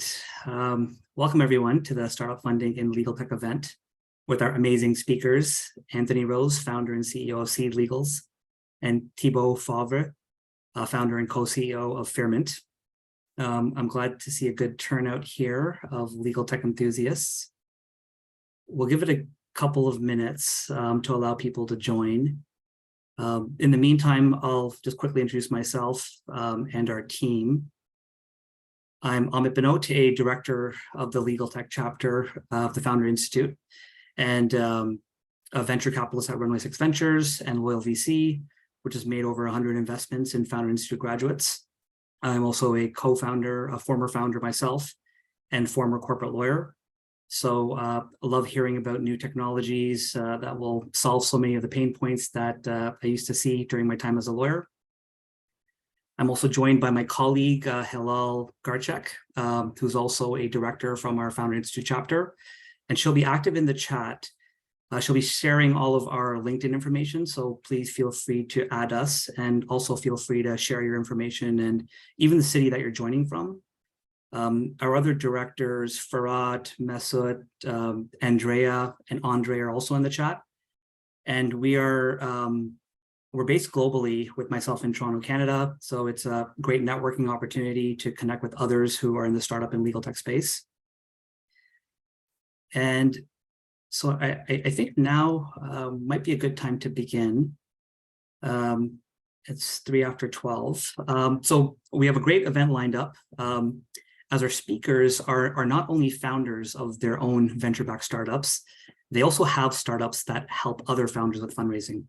Excellent. Welcome everyone to the Startup Funding in Legal Tech event with our amazing speakers, Anthony Rose, founder and CEO of SeedLegals, and Thibaut Favre, founder and co-CEO of Fairmint. I'm glad to see a good turnout here of legal tech enthusiasts. We'll give it a couple of minutes to allow people to join. In the meantime, I'll just quickly introduce myself and our team. I'm Amit Binot, a director of the legal tech chapter of the Founder Institute and a venture capitalist at Runway 6 Ventures and Loyal VC, which has made over 100 investments in Founder Institute graduates. I'm also a co-founder, a former founder myself, and former corporate lawyer. So I love hearing about new technologies that will solve so many of the pain points that I used to see during my time as a lawyer. I'm also joined by my colleague, Hilal Garchek, who's also a director from our Founder Institute chapter, and she'll be active in the chat. She'll be sharing all of our LinkedIn information, so please feel free to add us, and also feel free to share your information and even the city that you're joining from. Our other directors, Farad, Mesut, Andrea, and Andre are also in the chat. And we're based globally with myself in Toronto, Canada. So it's a great networking opportunity to connect with others who are in the startup and legal tech space. And so I think now might be a good time to begin. It's 3 after 12. So we have a great event lined up. As our speakers are not only founders of their own venture-backed startups, they also have startups that help other founders with fundraising.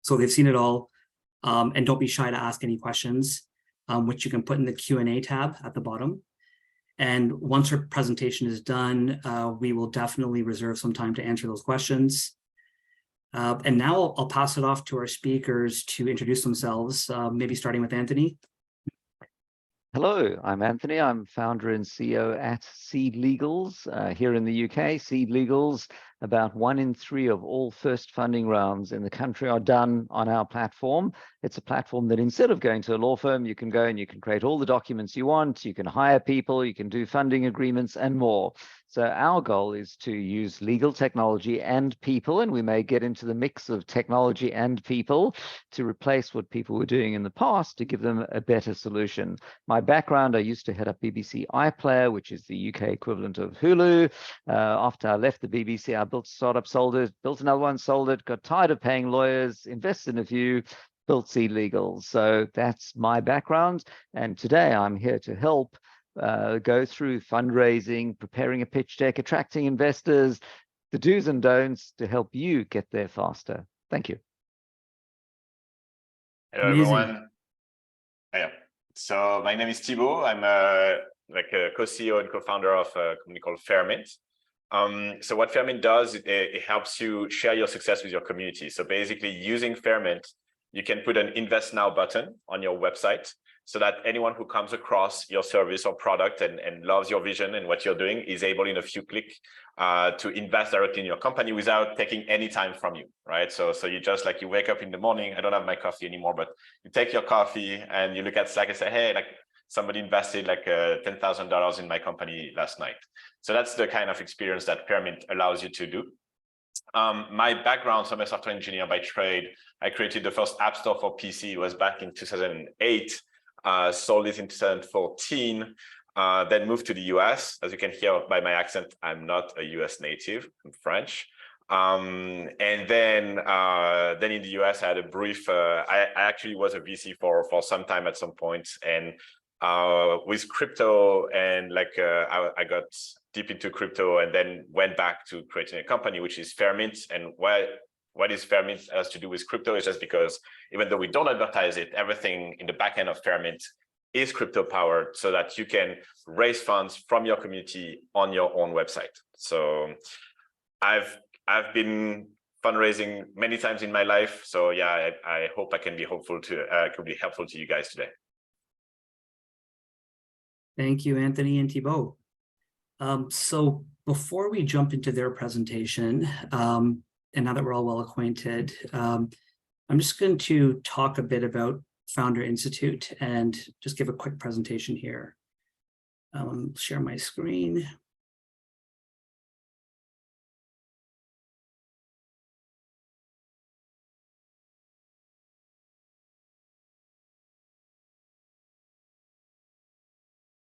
So they've seen it all, and don't be shy to ask any questions, which you can put in the Q&A tab at the bottom. And once our presentation is done, we will definitely reserve some time to answer those questions. And now I'll pass it off to our speakers to introduce themselves, maybe starting with Anthony. Hello, I'm Anthony. I'm founder and CEO at SeedLegals here in the UK. SeedLegals, about 1 in 3 of all first funding rounds in the country are done on our platform. It's a platform that instead of going to a law firm, you can go and you can create all the documents you want, you can hire people, you can do funding agreements and more. So our goal is to use legal technology and people, and we may get into the mix of technology and people to replace what people were doing in the past to give them a better solution. My background, I used to head up BBC iPlayer, which is the UK equivalent of Hulu. After I left the BBC, I built a startup, sold it, built another one, sold it, got tired of paying lawyers, invested in a few, built SeedLegals. So that's my background. And today I'm here to help go through fundraising, preparing a pitch deck, attracting investors, the do's and don'ts to help you get there faster. Thank you. Hello, everyone. Yeah. So my name is Thibaut. I'm a co-CEO and co-founder of a company called Fairmint. So what Fairmint does, it helps you share your success with your community. So basically using Fairmint, you can put an invest now button on your website so that anyone who comes across your service or product and loves your vision and what you're doing is able in a few clicks to invest directly in your company without taking any time from you, right? So you just like you wake up in the morning, I don't have my coffee anymore, but you take your coffee and you look at Slack and say, hey, like somebody invested like $10,000 in my company last night. So that's the kind of experience that Fairmint allows you to do. My background, so I'm a software engineer by trade. I created the first app store for PC. It was back in 2008. Sold it in 2014. Then moved to the US. As you can hear by my accent, I'm not a US native. I'm French. And then in the US, I had a brief. I actually was a VC for some time at some point, and with crypto and I got deep into crypto and then went back to creating a company, which is Fairmint. And what is Fairmint has to do with crypto is just because even though we don't advertise it, everything in the back end of Fairmint is crypto powered so that you can raise funds from your community on your own website. So I've been fundraising many times in my life. So yeah, I hope I can be helpful to you guys today. Thank you, Anthony and Thibaut. So before we jump into their presentation, and now that we're all well acquainted, I'm just going to talk a bit about Founder Institute and just give a quick presentation here. Share my screen.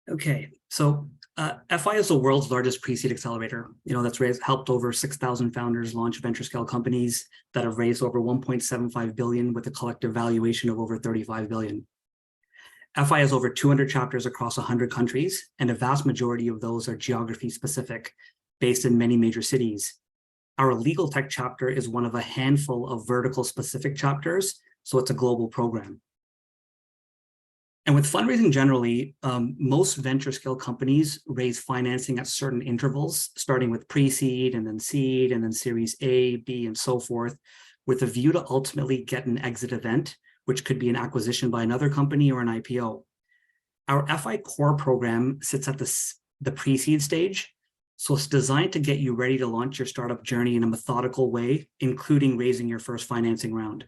Okay, so FI is the world's largest pre-seed accelerator. That's helped over 6,000 founders launch venture scale companies that have raised over 1.75 billion with a collective valuation of over 35 billion. FI has over 200 chapters across 100 countries, and a vast majority of those are geography specific, based in many major cities. Our legal tech chapter is one of a handful of vertical specific chapters, so it's a global program. And with fundraising generally, most venture scale companies raise financing at certain intervals, starting with pre-seed and then seed and then series A, B, and so forth, with a view to ultimately get an exit event, which could be an acquisition by another company or an IPO. Our FI core program sits at the pre-seed stage, so it's designed to get you ready to launch your startup journey in a methodical way, including raising your first financing round.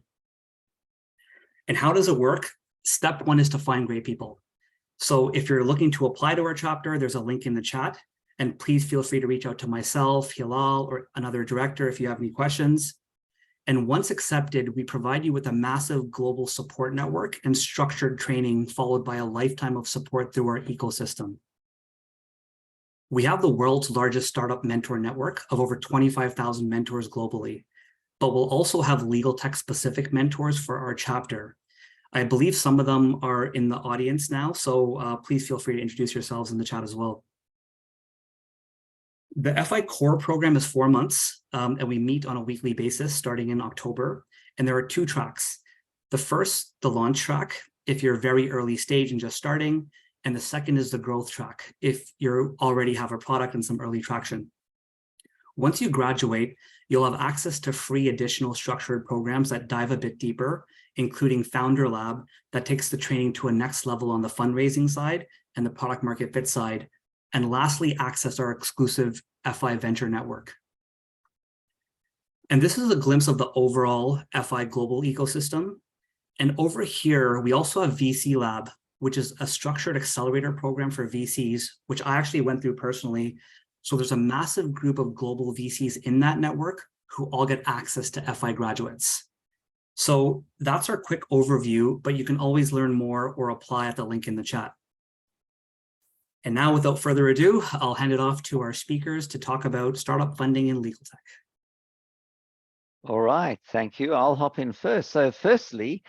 And how does it work? Step one is to find great people. So if you're looking to apply to our chapter, there's a link in the chat, and please feel free to reach out to myself, Hilal, or another director if you have any questions. And once accepted, we provide you with a massive global support network and structured training, followed by a lifetime of support through our ecosystem. We have the world's largest startup mentor network of over 25,000 mentors globally, but we'll also have legal tech specific mentors for our chapter. I believe some of them are in the audience now, so please feel free to introduce yourselves in the chat as well. The FI core program is 4 months, and we meet on a weekly basis starting in October. And there are 2 tracks. The first, the launch track, if you're very early stage and just starting. And the second is the growth track, if you already have a product and some early traction. Once you graduate, you'll have access to free additional structured programs that dive a bit deeper, including Founder Lab that takes the training to a next level on the fundraising side and the product market fit side. And lastly, access our exclusive FI Venture Network. And this is a glimpse of the overall FI global ecosystem. And over here, we also have VC Lab, which is a structured accelerator program for VCs, which I actually went through personally. So there's a massive group of global VCs in that network who all get access to FI graduates. So that's our quick overview, but you can always learn more or apply at the link in the chat. And now, without further ado, I'll hand it off to our speakers to talk about startup funding in legal tech. All right, thank you. I'll hop in first. So firstly,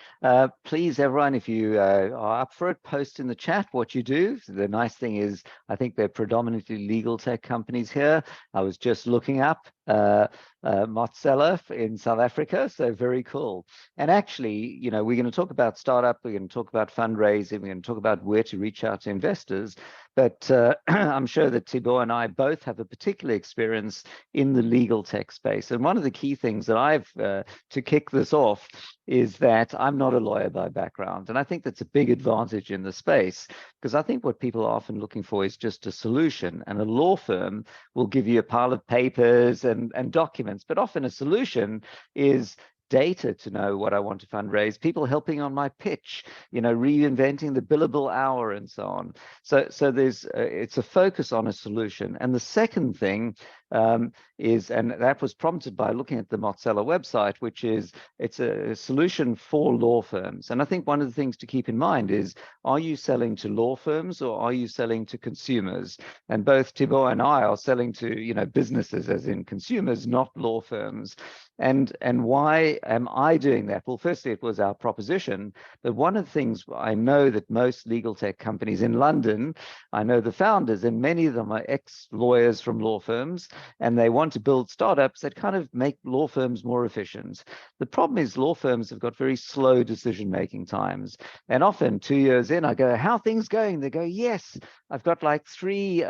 please, everyone, if you are up for it, post in the chat what you do. The nice thing is, I think they're predominantly legal tech companies here. I was just looking up Mozilla in South Africa, so very cool. And actually, we're going to talk about startup, we're going to talk about fundraising, we're going to talk about where to reach out to investors. But I'm sure that Thibault and I both have a particular experience in the legal tech space. And one of the key things that I've, to kick this off, is that I'm not a lawyer by background. And I think that's a big advantage in the space, because I think what people are often looking for is just a solution. And a law firm will give you a pile of papers and documents, but often a solution is data to know what I want to fundraise, people helping on my pitch, reinventing the billable hour and so on. So there's it's a focus on a solution. And the second thing is, and that was prompted by looking at the Mozilla website, which is it's a solution for law firms. And I think one of the things to keep in mind is, are you selling to law firms or are you selling to consumers? And both Thibault and I are selling to businesses, as in consumers, not law firms. And why am I doing that? Well, firstly, it was our proposition. But one of the things I know that most legal tech companies in London, I know the founders, and many of them are ex-lawyers from law firms, and they want to build startups that kind of make law firms more efficient. The problem is law firms have got very slow decision-making times. And often 2 years in, I go, how are things going? They go, yes, I've got like 3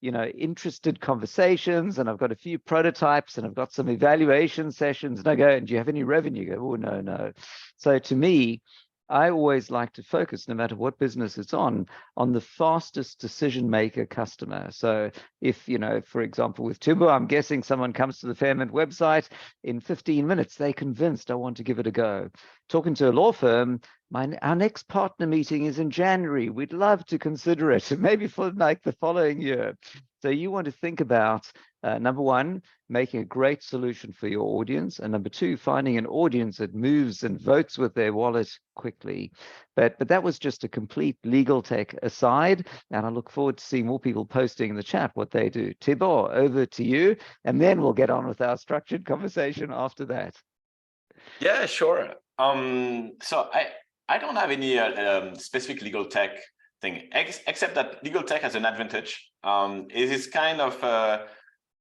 interested conversations, and I've got a few prototypes, and I've got some evaluation sessions. And I go, and do you have any revenue? You go, oh, no. So to me, I always like to focus, no matter what business it's on the fastest decision maker customer. So if, for example, with Thibault, I'm guessing someone comes to the Fairmint website in 15 minutes, they're convinced I want to give it a go. talking to a law firm, our next partner meeting is in January. We'd love to consider it, maybe for like the following year. So you want to think about, number one, making a great solution for your audience, and number two, finding an audience that moves and votes with their wallet quickly. But that was just a complete legal tech aside, and I look forward to seeing more people posting in the chat what they do. Thibaut, over to you, and then we'll get on with our structured conversation after that. Yeah, sure. So I don't have any specific legal tech thing, except that legal tech has an advantage. It is kind of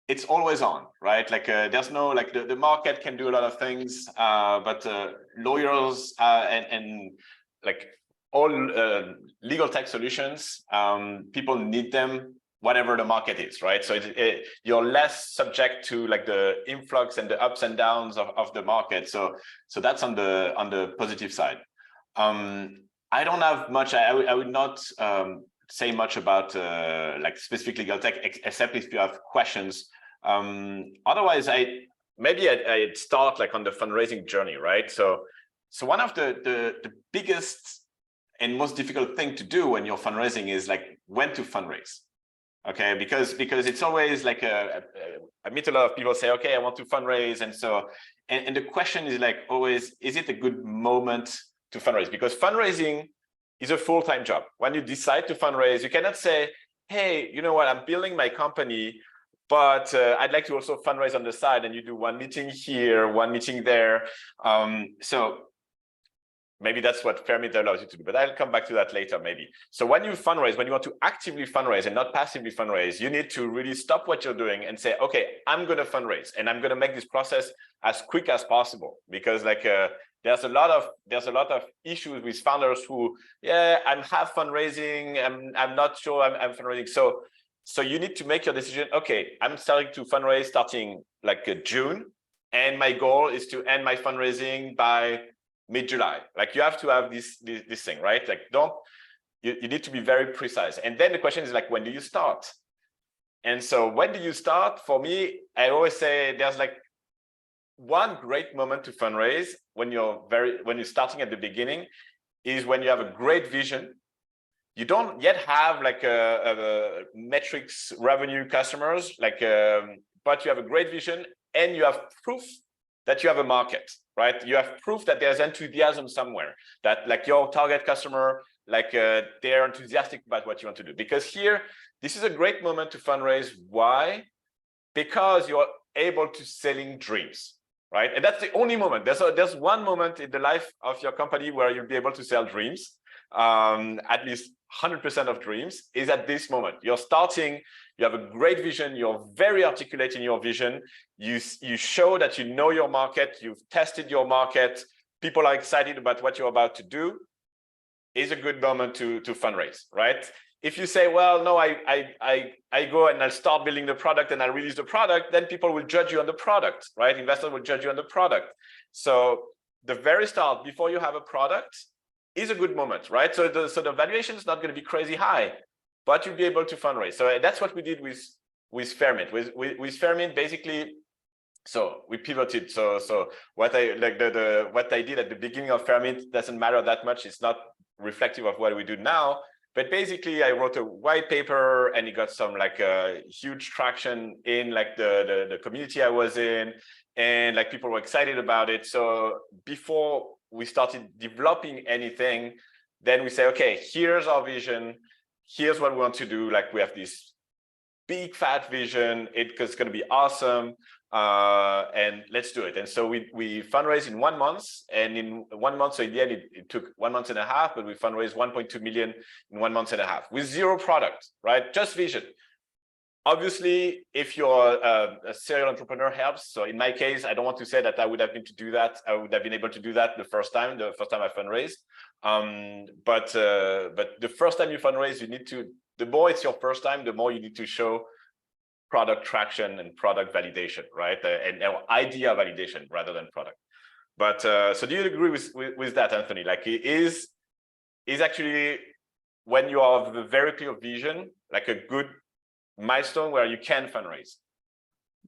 it's always on, right? Like there's no, like the market can do a lot of things, but lawyers and like all legal tech solutions, people need them whatever the market is, right? So you're less subject to like the influx and the ups and downs of the market. So that's on the positive side. I don't have much. I would not say much about like specific legal tech, except if you have questions. Otherwise, I'd start like on the fundraising journey, right? So one of the biggest and most difficult thing to do when you're fundraising is like when to fundraise. Okay, because it's always like I meet a lot of people say, okay, I want to fundraise, and the question is like always, is it a good moment to fundraise? Because fundraising is a full-time job. When you decide to fundraise, you cannot say, hey, you know what, I'm building my company, but I'd like to also fundraise on the side, and you do one meeting here, one meeting there. So maybe that's what Fairmint allows you to do, but I'll come back to that later, maybe. So when you fundraise, when you want to actively fundraise and not passively fundraise, you need to really stop what you're doing and say, okay, I'm going to fundraise, and I'm going to make this process as quick as possible, because like there's a lot of issues with founders who, yeah, I'm half fundraising, I'm not sure I'm fundraising. So you need to make your decision. Okay, I'm starting to fundraise starting like June, and my goal is to end my fundraising by mid-July. Like you have to have this thing, right? Like you need to be very precise. And then the question is like, when do you start? And so when do you start? For me, I always say there's like one great moment to fundraise when you're starting at the beginning is when you have a great vision. You don't yet have like a metrics revenue customers, like but you have a great vision and you have proof that you have a market, right? You have proof that there's enthusiasm somewhere, that like your target customer, like they're enthusiastic about what you want to do. Because here, this is a great moment to fundraise. Why? Because you're able to selling dreams, right? And that's the only moment. There's one moment in the life of your company where you'll be able to sell dreams. At least 100% of dreams is at this moment. You're starting, you have a great vision, you're very articulate in your vision, you show that you know your market, you've tested your market, people are excited about what you're about to do, is a good moment to fundraise, right? If you say, well, no, I go and I'll start building the product and I'll release the product, then people will judge you on the product, right? Investors will judge you on the product. So the very start, before you have a product, is a good moment, right? So the valuation is not going to be crazy high, but you'll be able to fundraise. So that's what we did with Fairmint. With Fairmint, basically, so we pivoted. So what I what I did at the beginning of Fairmint doesn't matter that much. It's not reflective of what we do now. But basically, I wrote a white paper, and it got some like huge traction in like the community I was in, and like people were excited about it. So before we started developing anything, then we say, okay, here's our vision. Here's what we want to do. Like we have this big fat vision. It's going to be awesome. And let's do it. And so we fundraised in 1 month, and in 1 month, so in the end, it took 1.5 months, but we fundraised 1.2 million in 1.5 months with zero product, right? Just vision. Obviously, if you're a serial entrepreneur, helps. So in my case, I don't want to say that I would have been able to do that the first time I fundraised. But the first time you fundraise, you need to, the more it's your first time, the more you need to show product traction and product validation, right? And idea validation rather than product. But so do you agree with that, Anthony? Like it is actually, when you have a very clear vision, like a good milestone where you can fundraise.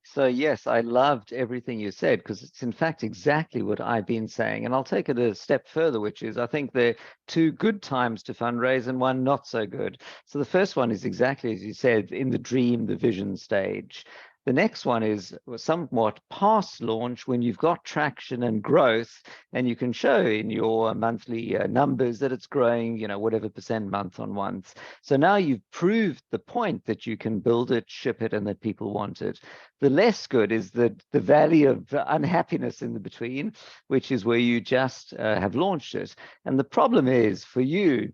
So yes, I loved everything you said, because it's in fact exactly what I've been saying. And I'll take it a step further, which is I think there are two good times to fundraise and one not so good. So the first one is exactly as you said, in the dream, the vision stage. The next one is somewhat past launch, when you've got traction and growth, and you can show in your monthly numbers that it's growing, whatever percent month on month. So now you've proved the point that you can build it, ship it, and that people want it. The less good is the valley of unhappiness in the between, which is where you just have launched it. And the problem is for you,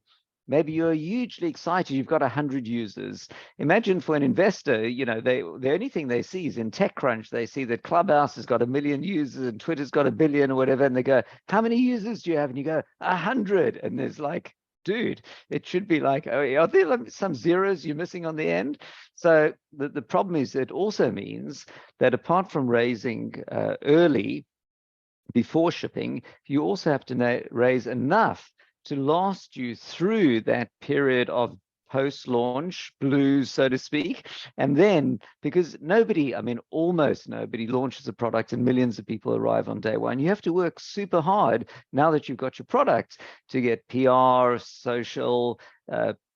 maybe you're hugely excited, you've got 100 users. Imagine for an investor, the only thing they see is in TechCrunch, they see that Clubhouse has got 1 million users and Twitter's got 1 billion or whatever, and they go, how many users do you have? And you go, 100. And there's like, dude, it should be like, oh, are there some zeros you're missing on the end? So the problem is it also means that apart from raising early before shipping, you also have to raise enough to last you through that period of post-launch blues, so to speak. And then, because almost nobody launches a product and millions of people arrive on day one, you have to work super hard now that you've got your product to get PR, social,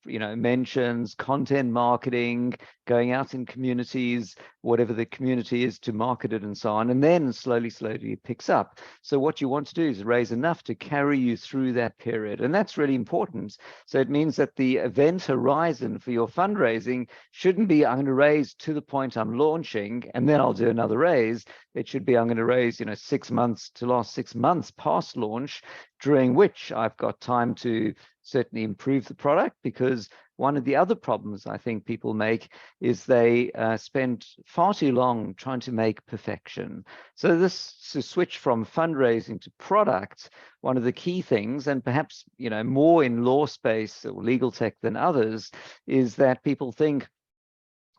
mentions, content marketing, going out in communities, whatever the community is, to market it and so on. And then slowly it picks up. So what you want to do is raise enough to carry you through that period. And that's really important. So it means that the event horizon for your fundraising shouldn't be, I'm going to raise to the point I'm launching, and then I'll do another raise. It should be, I'm going to raise, 6 months to last 6 months past launch, during which I've got time to certainly improve the product. Because one of the other problems I think people make is they spend far too long trying to make perfection. So this to switch from fundraising to product, one of the key things, and perhaps more in law space or legal tech than others, is that people think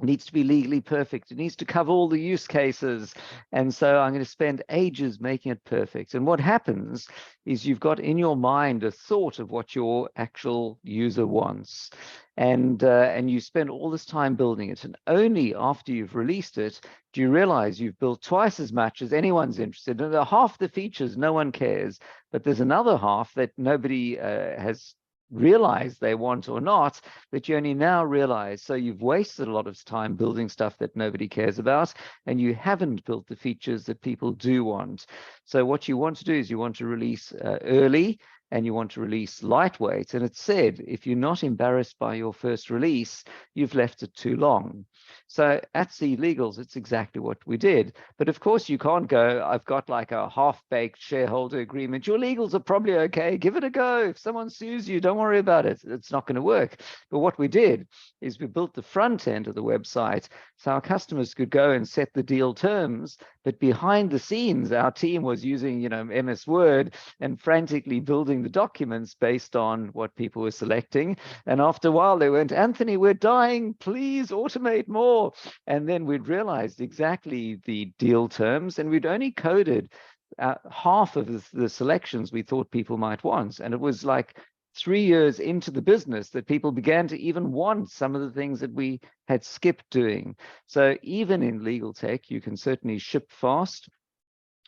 it needs to be legally perfect. It needs to cover all the use cases. And so I'm going to spend ages making it perfect. And what happens is you've got in your mind a thought of what your actual user wants. And you spend all this time building it. And only after you've released it do you realize you've built twice as much as anyone's interested in. And half the features no one cares, but there's another half that nobody has realize they want or not, that you only now realize. So you've wasted a lot of time building stuff that nobody cares about, and you haven't built the features that people do want. So what you want to do is you want to release early, and you want to release lightweight. And it's said, if you're not embarrassed by your first release, you've left it too long. So at SeedLegals, it's exactly what we did. But of course, you can't go, I've got like a half-baked shareholder agreement. Your legals are probably okay. Give it a go. If someone sues you, don't worry about it. It's not going to work. But what we did is we built the front end of the website so our customers could go and set the deal terms. But behind the scenes, our team was using, MS Word and frantically building the documents based on what people were selecting. And after a while, they went, Anthony, we're dying. Please automate more. And then we'd realized exactly the deal terms, and we'd only coded half of the selections we thought people might want. And it was like 3 years into the business that people began to even want some of the things that we had skipped doing. So even in legal tech, you can certainly ship fast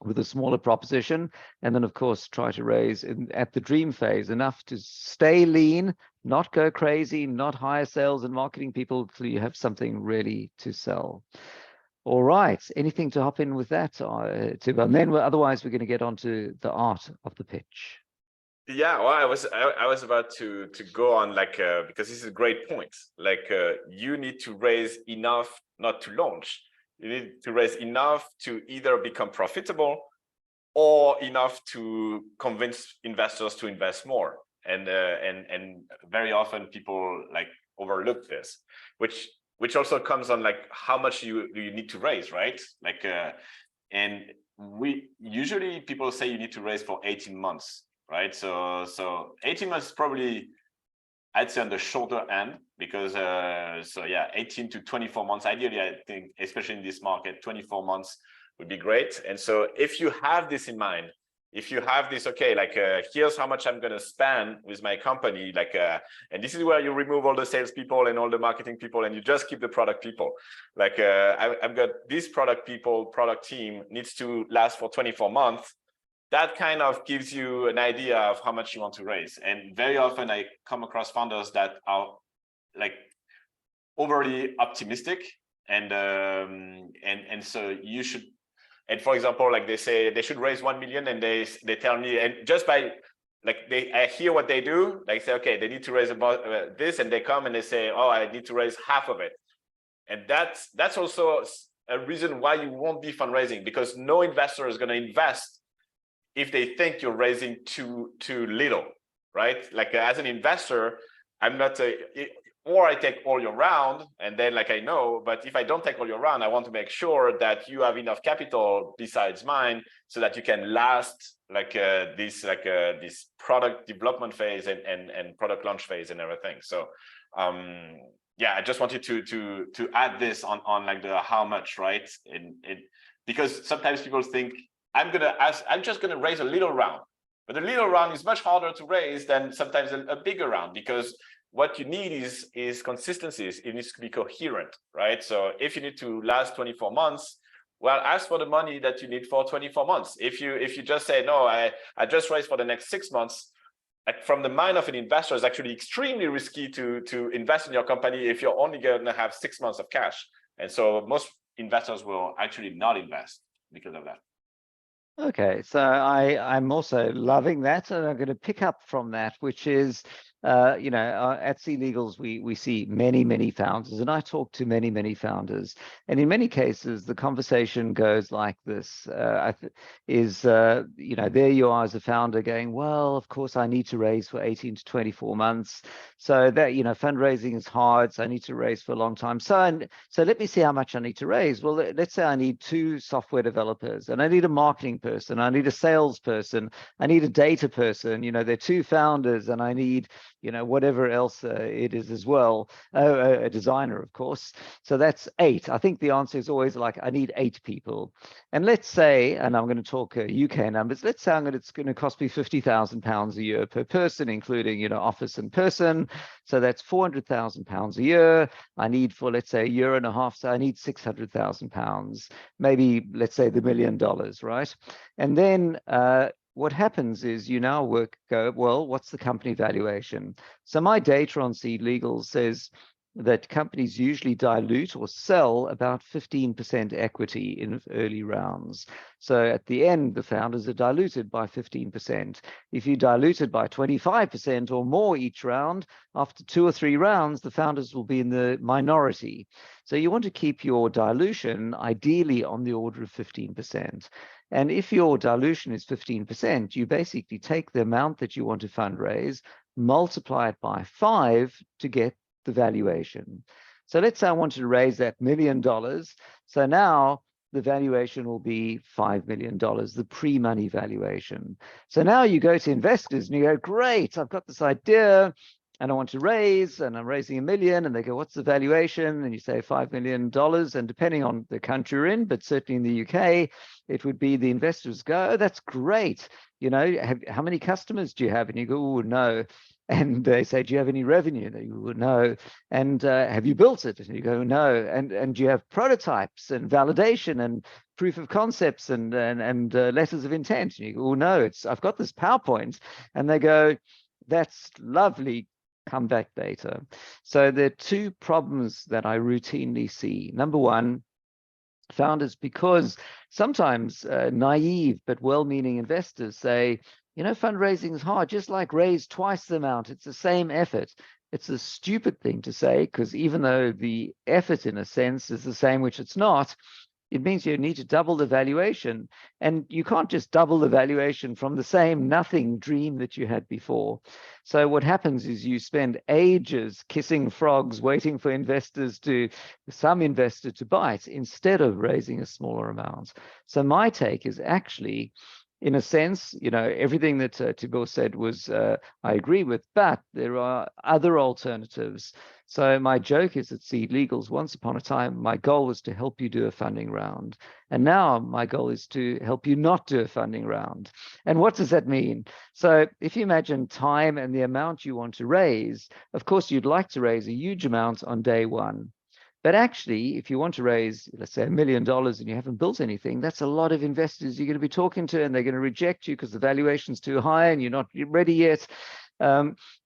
with a smaller proposition, and then of course try to raise at the dream phase enough to stay lean, not go crazy, not hire sales and marketing people till you have something really to sell. All right, anything to hop in with that, Thibaut? And then otherwise we're going to get on to the art of the pitch. Yeah, well, I was about to go on, because this is a great point. You need to raise enough not to launch. You need to raise enough to either become profitable or enough to convince investors to invest more. And very often people overlook this, which also comes on how much you need to raise, right? And we usually people say you need to raise for 18 months, right? So 18 months is probably, I'd say, on the shorter end, because 18 to 24 months ideally, I think, especially in this market, 24 months would be great. And so if you have this in mind, if you have this, okay, like here's how much I'm going to spend with my company, like, and this is where you remove all the salespeople and all the marketing people, and you just keep the product people. Like I've got this product team needs to last for 24 months. That kind of gives you an idea of how much you want to raise. And very often I come across founders that are like overly optimistic, and so you should. And for example, like they say they should raise 1 million, and they tell me, and just by like I hear what they do, like say, okay, they need to raise about this, and they come and they say, oh, I need to raise half of it. And that's also a reason why you won't be fundraising, because no investor is going to invest if they think you're raising too little, right? Like as an investor, I'm not or I take all your round, and then like I know, but if I don't take all your round, I want to make sure that you have enough capital besides mine so that you can last like this product development phase and product launch phase and everything. So yeah, I just wanted to add this on like the how much, right? Because sometimes people think I'm just gonna raise a little round, but a little round is much harder to raise than sometimes a bigger round, because what you need is consistency. It needs to be coherent, right? So if you need to last 24 months, well, ask for the money that you need for 24 months. If you just say, no, I just raise for the next 6 months, from the mind of an investor, it's actually extremely risky to invest in your company if you're only going to have 6 months of cash. And so most investors will actually not invest because of that. Okay, so I'm also loving that, and I'm going to pick up from that, which is, at SeedLegals, we see many founders, and I talk to many founders, and in many cases the conversation goes like this: there you are as a founder going, well, of course I need to raise for 18 to 24 months, so that fundraising is hard, so I need to raise for a long time. So let me see how much I need to raise. Well, let's say I need 2 software developers, and I need a marketing person, I need a salesperson, I need a data person. They're 2 founders, and I need whatever else it is as well, a designer, of course. So that's 8. I think the answer is always like, I need 8 people. And let's say, and I'm going to talk UK numbers, let's say it's going to cost me £50,000 a year per person, including office and person. So that's £400,000 a year. I need for, let's say, a year and a half, so I need £600,000, maybe let's say the $1 million, right? And then what happens is you now go, well, what's the company valuation? So my data on SeedLegals says that companies usually dilute or sell about 15% equity in early rounds. So at the end, the founders are diluted by 15%. If you diluted by 25% or more each round, after 2 or 3 rounds, the founders will be in the minority. So you want to keep your dilution ideally on the order of 15%. And if your dilution is 15%, you basically take the amount that you want to fundraise, multiply it by 5 to get the valuation. So let's say I wanted to raise that $1 million. So now the valuation will be $5 million, the pre-money valuation. So now you go to investors and you go, great, I've got this idea and I want to raise, and I'm raising $1 million, and they go, what's the valuation? And you say $5 million, and depending on the country you're in, but certainly in the UK, it would be the investors go, oh, that's great. How many customers do you have? And you go, oh, no. And they say, do you have any revenue? And you go, no. And have you built it? And you go, no. And do you have prototypes and validation and proof of concepts and letters of intent? And you go, oh, no, I've got this PowerPoint. And they go, that's lovely. Come back later. So there are 2 problems that I routinely see. Number one, founders, because sometimes naive but well-meaning investors say, fundraising is hard, just like raise twice the amount. It's the same effort. It's a stupid thing to say, because even though the effort in a sense is the same, which it's not, it means you need to double the valuation, and you can't just double the valuation from the same nothing dream that you had before. So what happens is you spend ages kissing frogs, waiting for some investor to bite, instead of raising a smaller amount. So my take is actually, in a sense, everything that Tibor said was, I agree with, but there are other alternatives. So my joke is at SeedLegals, once upon a time, my goal was to help you do a funding round. And now my goal is to help you not do a funding round. And what does that mean? So if you imagine time and the amount you want to raise, of course, you'd like to raise a huge amount on day one. But actually, if you want to raise, let's say, $1 million and you haven't built anything, that's a lot of investors you're going to be talking to, and they're going to reject you because the valuation's too high and you're not ready yet.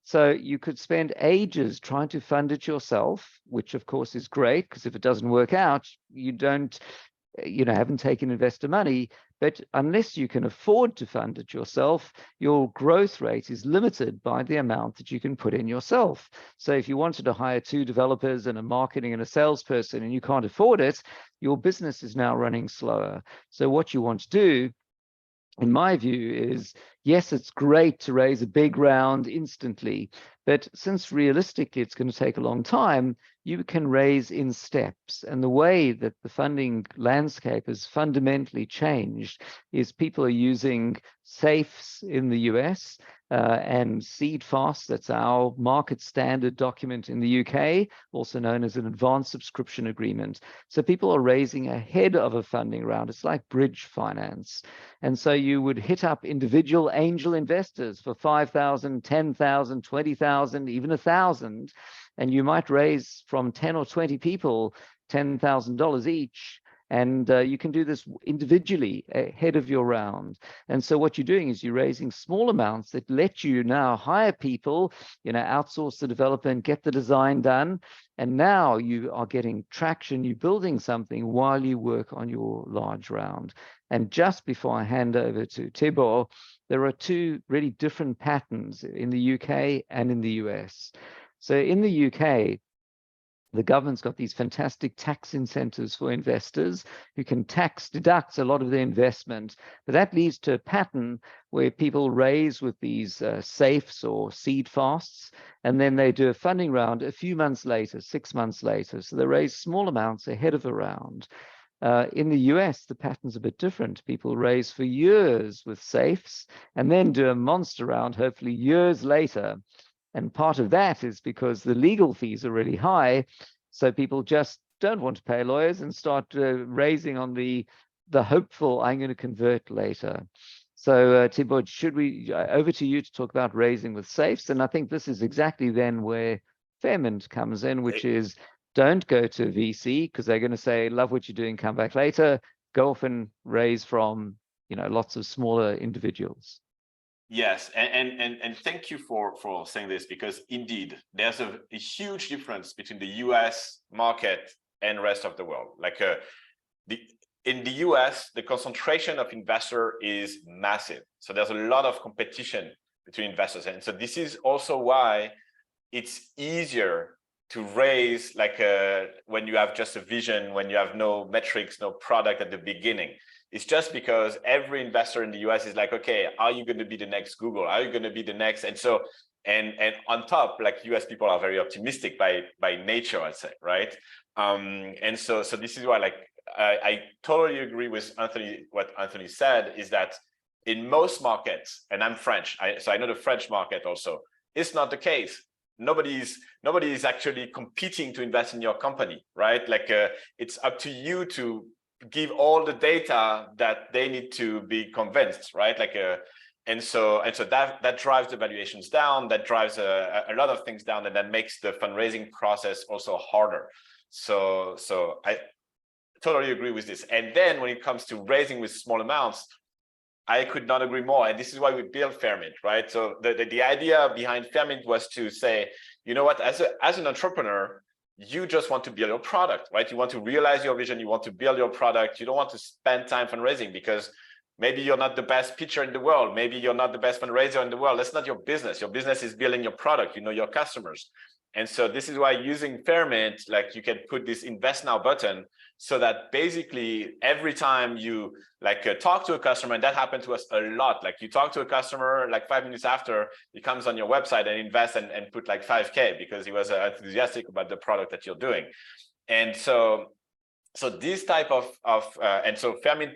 So you could spend ages trying to fund it yourself, which of course is great, because if it doesn't work out, you haven't taken investor money. But unless you can afford to fund it yourself, your growth rate is limited by the amount that you can put in yourself. So if you wanted to hire 2 developers and a marketing and a salesperson and you can't afford it, your business is now running slower. So what you want to do, in my view, is, yes, it's great to raise a big round instantly, but since realistically it's going to take a long time, you can raise in steps. And the way that the funding landscape has fundamentally changed is people are using safes in the US and seed fast. That's our market standard document in the UK, also known as an advanced subscription agreement. So people are raising ahead of a funding round. It's like bridge finance. And so you would hit up individual angel investors for 5,000, 10,000, 20,000, even 1,000. And you might raise from 10 or 20 people $10,000 each. And you can do this individually ahead of your round. And so what you're doing is you're raising small amounts that let you now hire people, outsource the development, get the design done. And now you are getting traction, you're building something while you work on your large round. And just before I hand over to Tibor, there are 2 really different patterns in the UK and in the US. So in the UK, the government's got these fantastic tax incentives for investors who can tax deduct a lot of their investment. But that leads to a pattern where people raise with these safes or seed fasts, and then they do a funding round a few months later, 6 months later. So they raise small amounts ahead of a round. In the US, the pattern's a bit different. People raise for years with safes and then do a monster round, hopefully years later. And part of that is because the legal fees are really high. So people just don't want to pay lawyers and start raising on the hopeful, I'm going to convert later. So Tibor, over to you to talk about raising with safes. And I think this is exactly then where Fairmint comes in, which is, don't go to VC because they're going to say, love what you're doing, come back later. Go off and raise from, lots of smaller individuals. Yes, and thank you for saying this, because indeed there's a huge difference between the US market and rest of the world. Like in the US, the concentration of investor is massive. So there's a lot of competition between investors. And so this is also why it's easier to raise when you have just a vision, when you have no metrics, no product at the beginning. It's just because every investor in the US is like, okay, are you going to be the next Google? Are you going to be the next? And so, and on top, US people are very optimistic by nature, I'd say, right? And so this is why, I totally agree with Anthony. What Anthony said is that in most markets, and I'm French, so I know the French market also, it's not the case. Nobody is actually competing to invest in your company, right? It's up to you to give all the data that they need to be convinced, right? And so that drives the valuations down, that drives a lot of things down, and that makes the fundraising process also harder. So I totally agree with this. And then when it comes to raising with small amounts, I could not agree more. And this is why we built Fairmint, right? So the idea behind Fairmint was to say, you know what, as an entrepreneur, you just want to build your product, right? You want to realize your vision. You want to build your product. You don't want to spend time fundraising because maybe you're not the best pitcher in the world. Maybe you're not the best fundraiser in the world. That's not your business. Your business is building your product, your customers. And so this is why using Fairmint, you can put this invest now button so that basically every time you talk to a customer, and that happened to us a lot, you talk to a customer, 5 minutes after, he comes on your website and invests and put $5K because he was enthusiastic about the product that you're doing. And so this type of and so Fairmint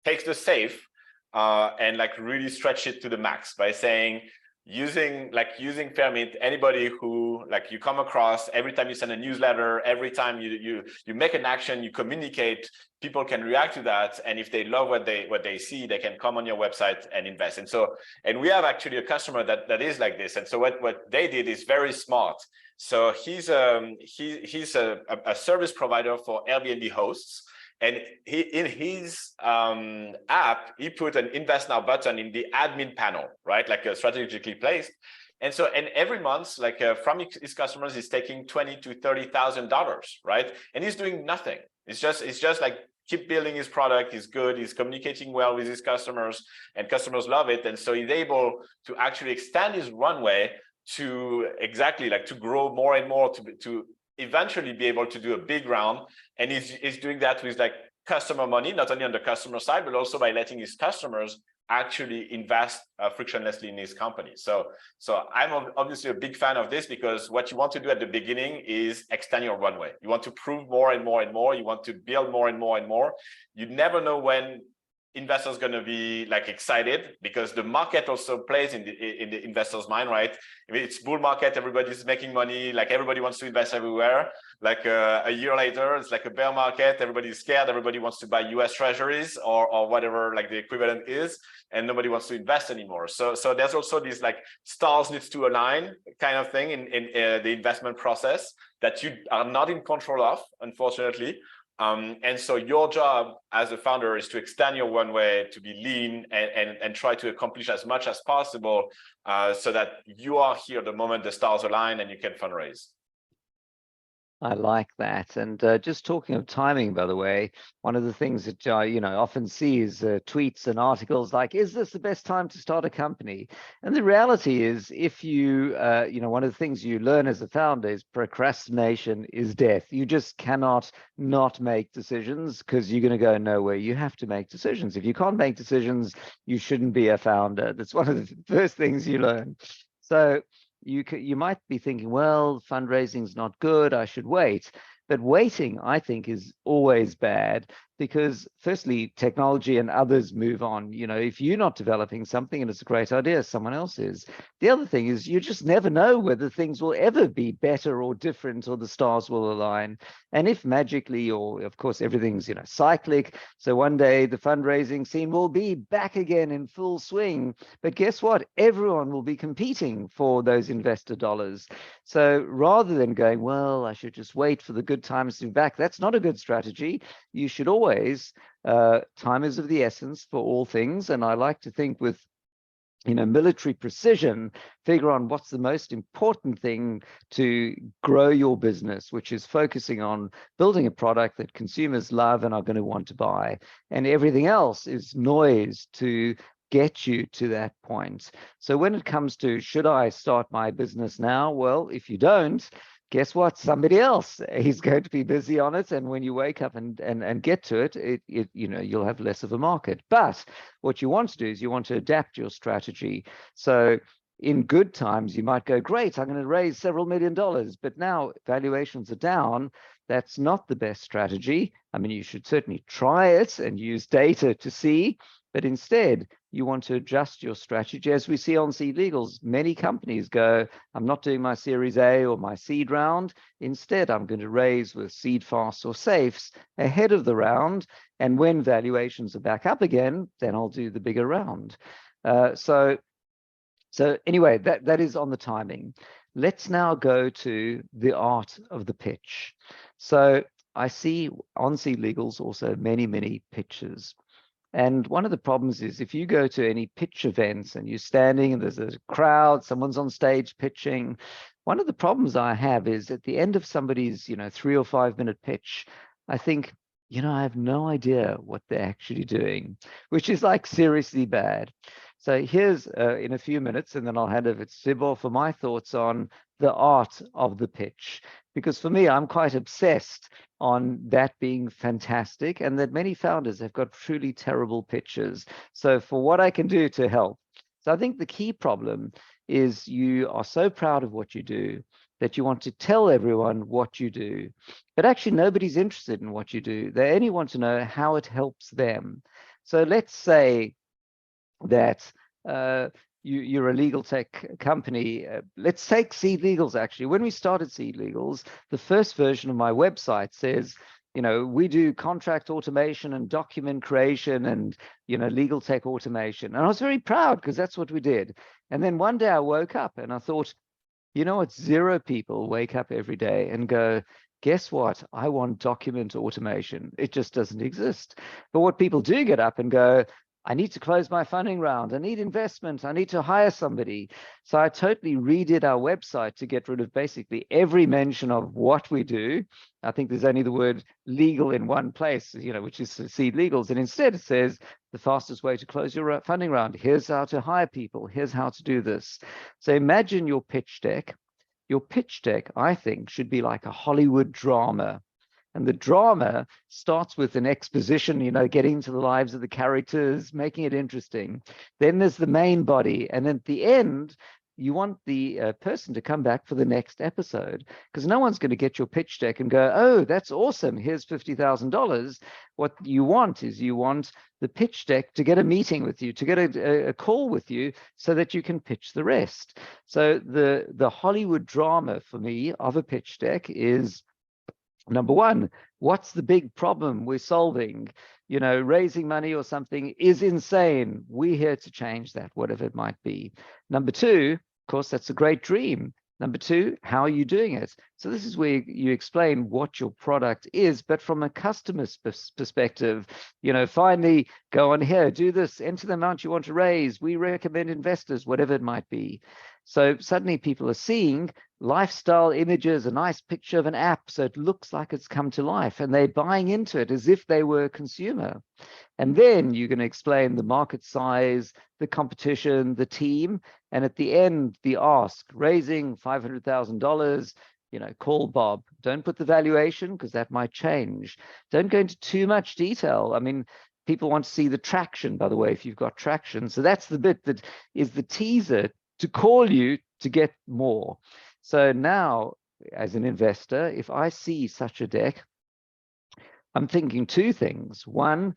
takes the safe and like really stretch it to the max by saying, using Fairmint, anybody who like you come across, every time you send a newsletter, every time you make an action, you communicate, people can react to that, and if they love what they see, they can come on your website and invest. And we have actually a customer that is like this. And so what they did is very smart. So he's a service provider for Airbnb hosts. And in his app, he put an invest now button in the admin panel, right? Like strategically placed. And every month, like from his customers, he's taking $20,000 to $30,000, right? And he's doing nothing. It's just like keep building his product. He's good. He's communicating well with his customers, and customers love it. And so he's able to actually extend his runway to exactly like to grow more and more to eventually be able to do a big round. And he's doing that with like customer money, not only on the customer side, but also by letting his customers actually invest frictionlessly in his company. So I'm obviously a big fan of this, because what you want to do at the beginning is extend your runway. You want to prove more and more and more. You want to build more and more and more. You never know when investors going to be like excited, because the market also plays in the investor's mind, right? If it's bull market, everybody's making money, like everybody wants to invest everywhere. Like a year later, it's like a bear market, everybody's scared, everybody wants to buy US treasuries or whatever like the equivalent is, and nobody wants to invest anymore. So there's also this like stars needs to align kind of thing in the investment process that you are not in control of, unfortunately. And so your job as a founder is to extend your runway, to be lean, and try to accomplish as much as possible, so that you are here the moment the stars align and you can fundraise. I like that. And just talking of timing, by the way, one of the things that I often see is tweets and articles like, is this the best time to start a company? And the reality is, if you one of the things you learn as a founder is procrastination is death. You just cannot not make decisions, because you're going to go nowhere. You have to make decisions. If you can't make decisions, you shouldn't be a founder. That's one of the first things you learn. So you might be thinking, well, fundraising is not good, I should wait. But waiting, I think, is always bad, because firstly, technology and others move on. If you're not developing something and it's a great idea, someone else is. The other thing is, you just never know whether things will ever be better or different, or the stars will align. And if magically, or of course everything's cyclic, so one day the fundraising scene will be back again in full swing, but guess what? Everyone will be competing for those investor dollars. So rather than going, well, I should just wait for the good times to be back, that's not a good strategy. You should always, time is of the essence for all things. And I like to think with military precision, figure on what's the most important thing to grow your business, which is focusing on building a product that consumers love and are going to want to buy. And everything else is noise to get you to that point. So when it comes to, should I start my business now? Well, if you don't, guess what? Somebody else is going to be busy on it, and when you wake up and get to it, you'll have less of a market. But what you want to do is you want to adapt your strategy. So in good times, you might go, great, I'm going to raise several $1 million, but now valuations are down. That's not the best strategy. I mean, you should certainly try it and use data to see, but instead you want to adjust your strategy. As we see on SeedLegals, many companies go, I'm not doing my Series A or my seed round. Instead, I'm going to raise with seed fasts or safes ahead of the round. And when valuations are back up again, then I'll do the bigger round. So anyway, that is on the timing. Let's now go to the art of the pitch. So I see on SeedLegals also many pitches. And one of the problems is, if you go to any pitch events and you're standing and there's a crowd, someone's on stage pitching, one of the problems I have is at the end of somebody's 3 or 5 minute pitch, I think, I have no idea what they're actually doing, which is like seriously bad. So here's in a few minutes, and then I'll hand over to Thibault for my thoughts on the art of the pitch. Because for me, I'm quite obsessed on that being fantastic, and that many founders have got truly terrible pitches. So for what I can do to help. So I think the key problem is you are so proud of what you do that you want to tell everyone what you do, but actually nobody's interested in what you do. They only want to know how it helps them. So let's say that you're a legal tech company. Let's take SeedLegals. Actually, when we started SeedLegals, the first version of my website says, you know, we do contract automation and document creation and, you know, legal tech automation. And I was very proud because that's what we did. And then one day I woke up and I thought, you know what, 0 people wake up every day and go, guess what? I want document automation. It just doesn't exist. But what people do get up and go, I need to close my funding round. I need investment. I need to hire somebody. So I totally redid our website to get rid of basically every mention of what we do. I think there's only the word legal in one place, you know, which is SeedLegals. And instead it says the fastest way to close your funding round. Here's how to hire people. Here's how to do this. So imagine your pitch deck. Your pitch deck, I think, should be like a Hollywood drama. And the drama starts with an exposition, you know, getting into the lives of the characters, making it interesting. Then there's the main body. And at the end, you want the person to come back for the next episode, because no one's going to get your pitch deck and go, oh, that's awesome. Here's $50,000. What you want is you want the pitch deck to get a meeting with you, to get a call with you so that you can pitch the rest. So the Hollywood drama for me of a pitch deck is, number one, what's the big problem we're solving? You know, raising money or something is insane. We're here to change that, whatever it might be. Number two, of course, that's a great dream. Number two, how are you doing it? So this is where you explain what your product is, but from a customer's perspective, you know, finally go on here, do this, enter the amount you want to raise. We recommend investors, whatever it might be. So suddenly people are seeing lifestyle images, a nice picture of an app, so it looks like it's come to life, and they're buying into it as if they were a consumer. And then you're going to explain the market size, the competition, the team, and at the end, the ask, raising $500,000, you know, call Bob. Don't put the valuation because that might change. Don't go into too much detail. I mean, people want to see the traction, by the way, if you've got traction. So that's the bit that is the teaser to call you to get more. So now, as an investor, if I see such a deck, I'm thinking 2 things. One,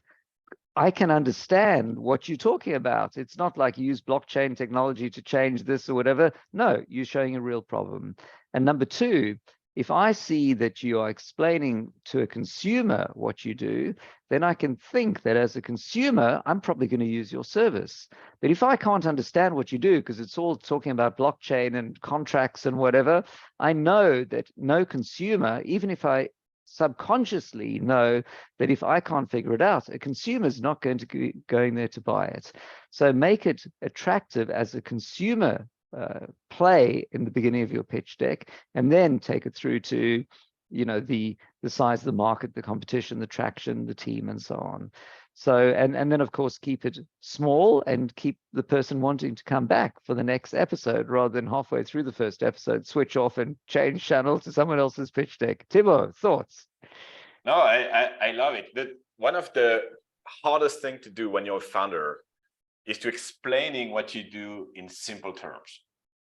I can understand what you're talking about. It's not like you use blockchain technology to change this or whatever. No, you're showing a real problem. And number 2, if I see that you are explaining to a consumer what you do, then I can think that as a consumer, I'm probably going to use your service. But if I can't understand what you do, because it's all talking about blockchain and contracts and whatever, I know that no consumer, even if I subconsciously know that if I can't figure it out, a consumer is not going to be going there to buy it. So make it attractive as a consumer play in the beginning of your pitch deck, and then take it through to, you know, the size of the market, the competition, the traction, the team, and so on. So, and then of course keep it small and keep the person wanting to come back for the next episode, rather than halfway through the first episode switch off and change channel to someone else's pitch deck. Timo, thoughts? No, I love it. One of the hardest thing to do when you're a founder is to explaining what you do in simple terms.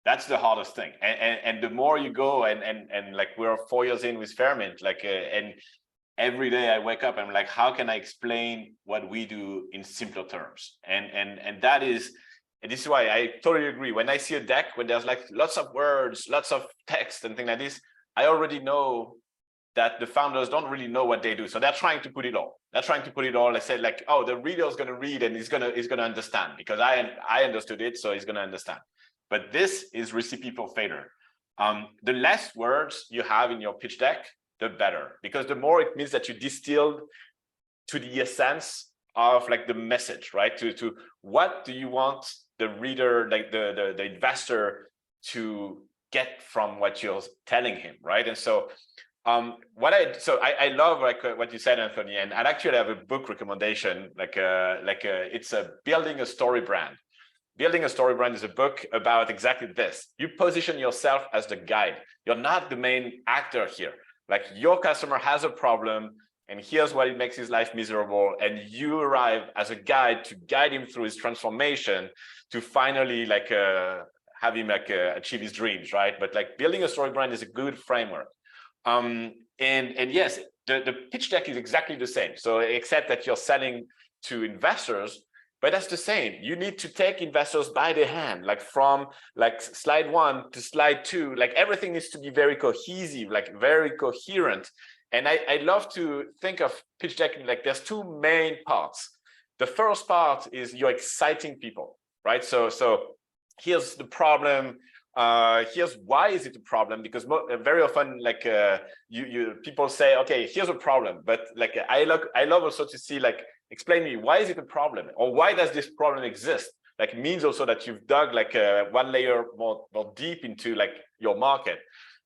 That's the hardest thing. And the more you go, and like we're 4 years in with Fairmint, like and every day I wake up, I'm like, how can I explain what we do in simpler terms? And that is, and this is why I totally agree. When I see a deck when there's like lots of words, lots of text and things like this, I already know that the founders don't really know what they do. So they're trying to put it all. They're trying to put it all. I said like, oh, the reader is going to read and he's going to understand because I understood it, so he's going to understand. But this is recipe for failure. The less words you have in your pitch deck, the better, because the more it means that you distilled to the essence of like the message, right? To what do you want the reader, like the investor, to get from what you're telling him, right? And so I love like what you said, Anthony, and I'd actually have a book recommendation, it's a Building a Story Brand. Building a Story Brand is a book about exactly this. You position yourself as the guide. You're not the main actor here. Like your customer has a problem and here's what it makes his life miserable. And you arrive as a guide to guide him through his transformation to finally like have him like achieve his dreams, right? But like building a story brand is a good framework. And yes, the pitch deck is exactly the same. So except that you're selling to investors, But that's the same. You need to take investors by the hand, like from like slide 1 to slide 2, like everything needs to be very cohesive, like very coherent. And I love to think of pitch deck like there's two main parts. The first part is you're exciting people, right? So here's the problem. Here's why is it a problem, because very often like people say, okay, here's a problem, but like I love also to see like, explain me, why is it a problem, or why does this problem exist? Like it means also that you've dug like one layer more deep into like your market,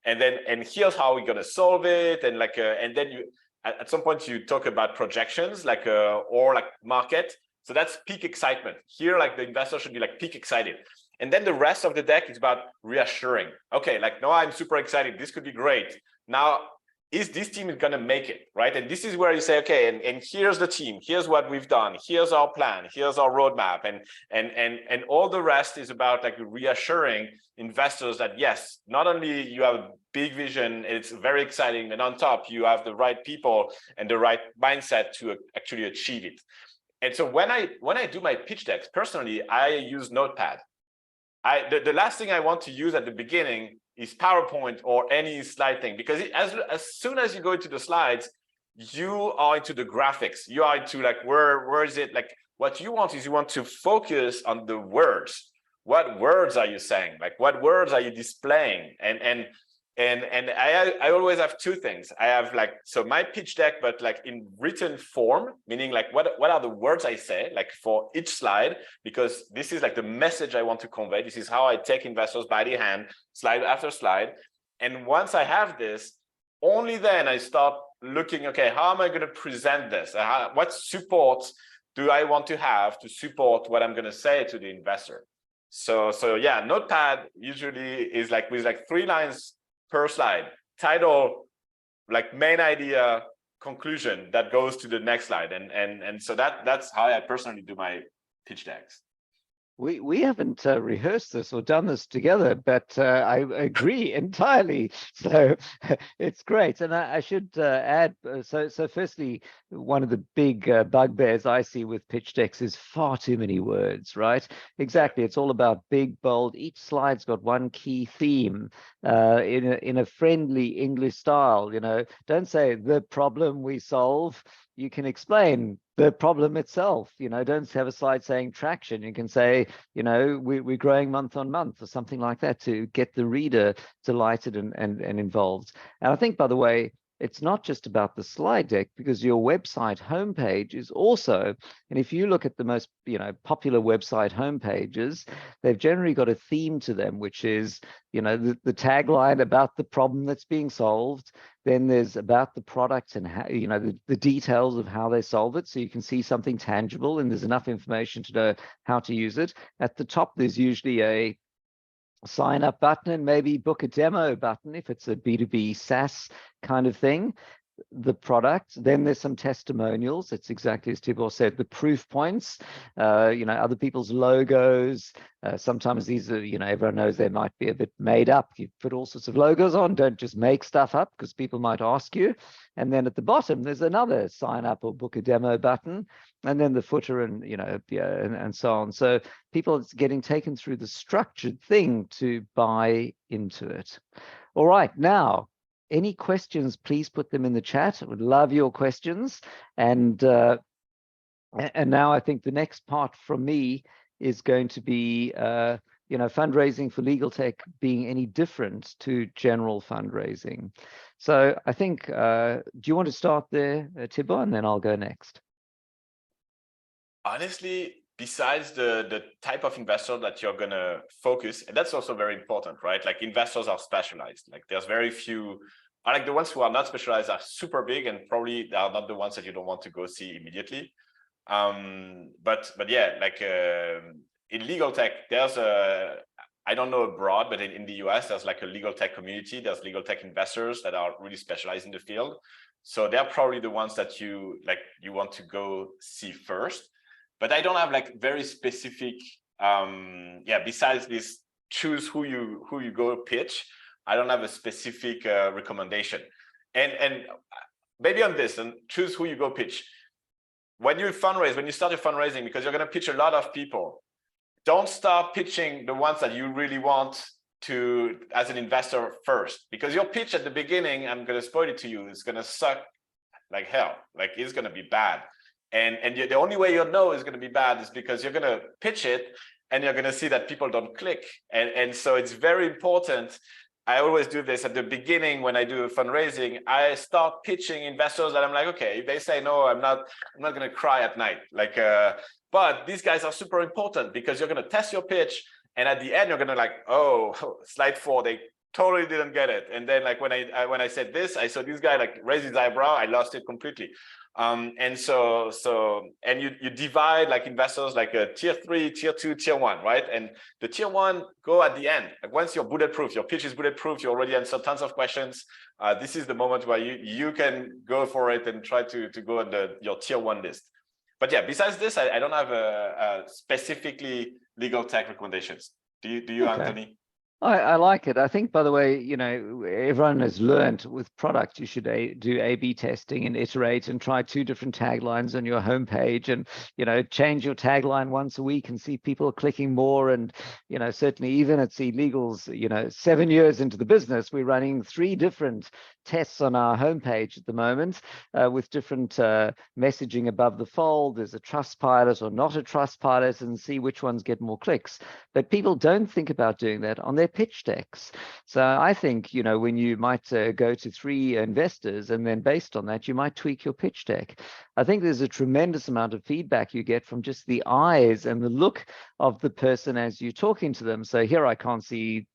and here's how we're gonna solve it, and like and then you at some point you talk about projections like or like market. So that's peak excitement. Here, like the investor should be like peak excited. And then the rest of the deck is about reassuring. Okay, like, no, I'm super excited. This could be great. Now, is this team going to make it, right? And this is where you say, okay, and here's the team. Here's what we've done. Here's our plan. Here's our roadmap. And all the rest is about like reassuring investors that, yes, not only you have a big vision, it's very exciting, and on top, you have the right people and the right mindset to actually achieve it. And so when I do my pitch decks, personally, I use Notepad. The last thing I want to use at the beginning is PowerPoint or any slide thing, because as soon as you go into the slides, you are into the graphics. You are into like, where is it? Like what you want is you want to focus on the words. What words are you saying? Like what words are you displaying? And I always have two things. I have like, so my pitch deck, but like in written form, meaning like what are the words I say, like for each slide, because this is like the message I want to convey. This is how I take investors by the hand, slide after slide. And once I have this, only then I start looking, okay, how am I going to present this? What support do I want to have to support what I'm going to say to the investor? So yeah, Notepad usually is like with like 3 lines per slide, title, like main idea, conclusion that goes to the next slide, and so that's how I personally do my pitch decks. We haven't rehearsed this or done this together, but I agree entirely. So it's great. And I should add, so firstly, one of the big bugbears I see with pitch decks is far too many words, right? Exactly. It's all about big, bold. Each slide's got one key theme in a friendly English style. You know, don't say the problem we solve. You can explain the problem itself. You know, don't have a slide saying traction. You can say, you know, we're growing month on month or something like that to get the reader delighted and involved. And I think, by the way, it's not just about the slide deck, because your website homepage is also, and if you look at the most, you know, popular website homepages, they've generally got a theme to them, which is, you know, the tagline about the problem that's being solved. Then there's about the product and how, you know, the details of how they solve it, so you can see something tangible and there's enough information to know how to use it. At the top, there's usually a sign up button and maybe book a demo button if it's a B2B SaaS kind of thing. The product, then there's some testimonials. It's exactly as Tibor said, the proof points, you know, other people's logos. Sometimes these are, you know, everyone knows they might be a bit made up. You put all sorts of logos on, don't just make stuff up, because people might ask you. And then at the bottom, there's another sign up or book a demo button, and then the footer, and, you know, yeah, and so on. So people are getting taken through the structured thing to buy into it. All right, now, any questions, please put them in the chat. I would love your questions. And now I think the next part from me is going to be, you know, fundraising for legal tech being any different to general fundraising. So I think, do you want to start there, Tibor, and then I'll go next? Honestly, besides the type of investor that you're going to focus, and that's also very important, right? Like investors are specialized. Like there's very few, like the ones who are not specialized are super big, and probably they are not the ones that you don't want to go see immediately. But yeah, like in legal tech, there's I don't know abroad, but in the US, there's like a legal tech community. There's legal tech investors that are really specialized in the field. So they're probably the ones that you want to go see first. But I don't have like very specific, besides this, choose who you go pitch. I don't have a specific recommendation. And maybe on this, and choose who you go pitch. when you fundraise, when you start your fundraising, because you're going to pitch a lot of people, don't start pitching the ones that you really want to as an investor first, because your pitch at the beginning, I'm going to spoil it to you, is going to suck like hell. Like it's going to be bad. And the only way you'll know it's going to be bad is because you're going to pitch it and you're going to see that people don't click. And so it's very important. I always do this at the beginning when I do fundraising. I start pitching investors that I'm like, okay, if they say no, I'm not going to cry at night. Like, but these guys are super important because you're going to test your pitch, and at the end you're going to like, oh, slide 4, they totally didn't get it. And then like when I said this, I saw this guy like raise his eyebrow, I lost it completely. And so you divide like investors like a tier 3, tier 2, tier 1, right? And the tier 1 go at the end. Like once you're bulletproof, your pitch is bulletproof, you already answered tons of questions. This is the moment where you can go for it and try to go on your tier 1 list. But yeah, besides this, I don't have a specifically legal tech recommendations. Do you, Okay. Anthony? I like it. I think, by the way, everyone has learned with product, you should do A/B testing and iterate and try 2 different taglines on your homepage, and, change your tagline once a week and see people clicking more. And, certainly even at SeedLegals, 7 years into the business, we're running 3 different tests on our homepage at the moment with different messaging above the fold. There's a Trustpilot or not a Trustpilot, and see which ones get more clicks. But people don't think about doing that on their pitch decks. So I think, when you might go to 3 investors, and then based on that, you might tweak your pitch deck. I think there's a tremendous amount of feedback you get from just the eyes and the look of the person as you're talking to them. So here I can't see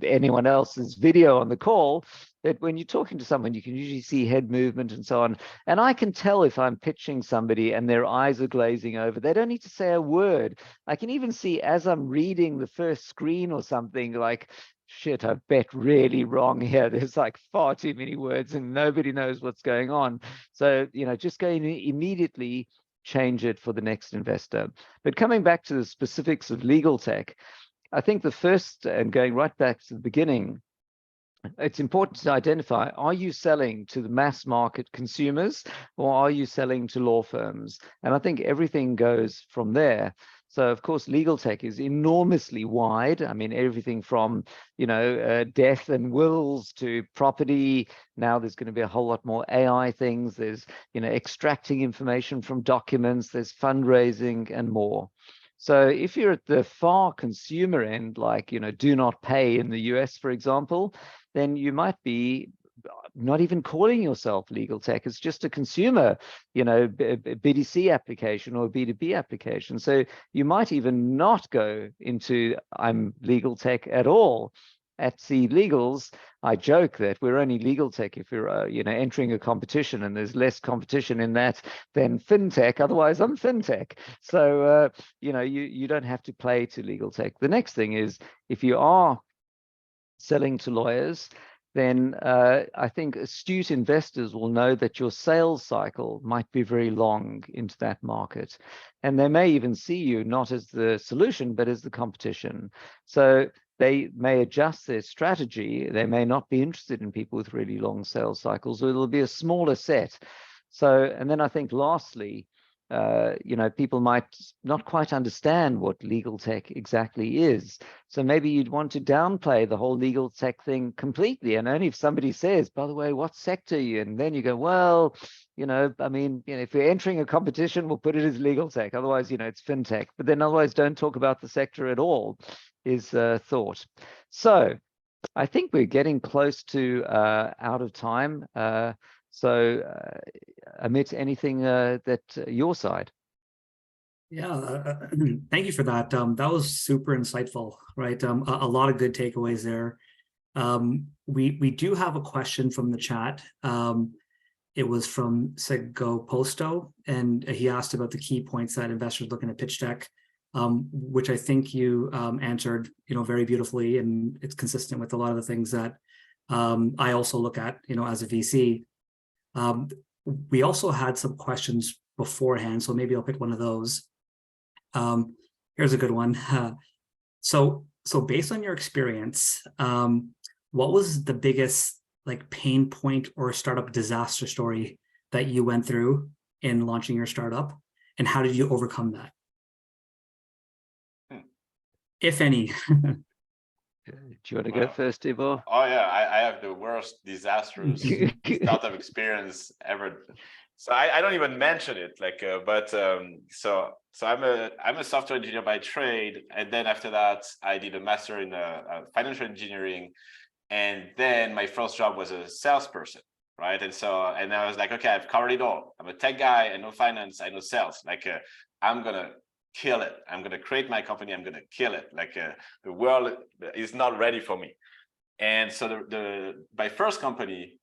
anyone else's video on the call, but when you're talking to someone, you can usually see head movement and so on. And I can tell if I'm pitching somebody and their eyes are glazing over. They don't need to say a word. I can even see as I'm reading the first screen or something, like, shit, I've bet really wrong here. There's like far too many words and nobody knows what's going on. So, just go in immediately, change it for the next investor. But coming back to the specifics of legal tech, I think the first, and going right back to the beginning, it's important to identify, are you selling to the mass market consumers, or are you selling to law firms? And I think everything goes from there. So of course, legal tech is enormously wide. I mean, everything from, death and wills to property. Now there's going to be a whole lot more AI things. There's, extracting information from documents, there's fundraising and more. So if you're at the far consumer end, like, do not pay in the US, for example, then you might be not even calling yourself legal tech. It's just a consumer, BDC application or a B2B application. So you might even not go into I'm legal tech at all. At SeedLegals, I joke that we're only legal tech if you're, entering a competition, and there's less competition in that than fintech. Otherwise, I'm fintech. So, you don't have to play to legal tech. The next thing is, if you are selling to lawyers, then I think astute investors will know that your sales cycle might be very long into that market. And they may even see you not as the solution, but as the competition. So they may adjust their strategy. They may not be interested in people with really long sales cycles, or it'll be a smaller set. So, and then I think lastly, people might not quite understand what legal tech exactly is. So maybe you'd want to downplay the whole legal tech thing completely. And only if somebody says, by the way, what sector are you in? And then you go, well, if we're entering a competition, we'll put it as legal tech. Otherwise, it's fintech. But then otherwise, don't talk about the sector at all, is thought. So I think we're getting close to out of time. So Amit, anything that your side? Yeah, thank you for that. That was super insightful, right? A lot of good takeaways there. We do have a question from the chat. It was from Sego Posto, and he asked about the key points that investors looking at pitch deck, which I think you answered, very beautifully, and it's consistent with a lot of the things that I also look at, as a VC. We also had some questions beforehand, so maybe I'll pick one of those. Here's a good one. So based on your experience, what was the biggest pain point or startup disaster story that you went through? in launching your startup, and how did you overcome that? If any. Do you want to go first, Thibaut? Oh yeah, I have the worst disastrous startup experience ever. So I don't even mention it, like, so I'm a software engineer by trade, and then after that I did a master in financial engineering, and then my first job was a salesperson, right? And I was like, okay, I've covered it all. I'm a tech guy, I know finance, I know sales. Like, I'm gonna kill it. I'm gonna create my company. I'm gonna kill it. Like, the world is not ready for me. And so my first company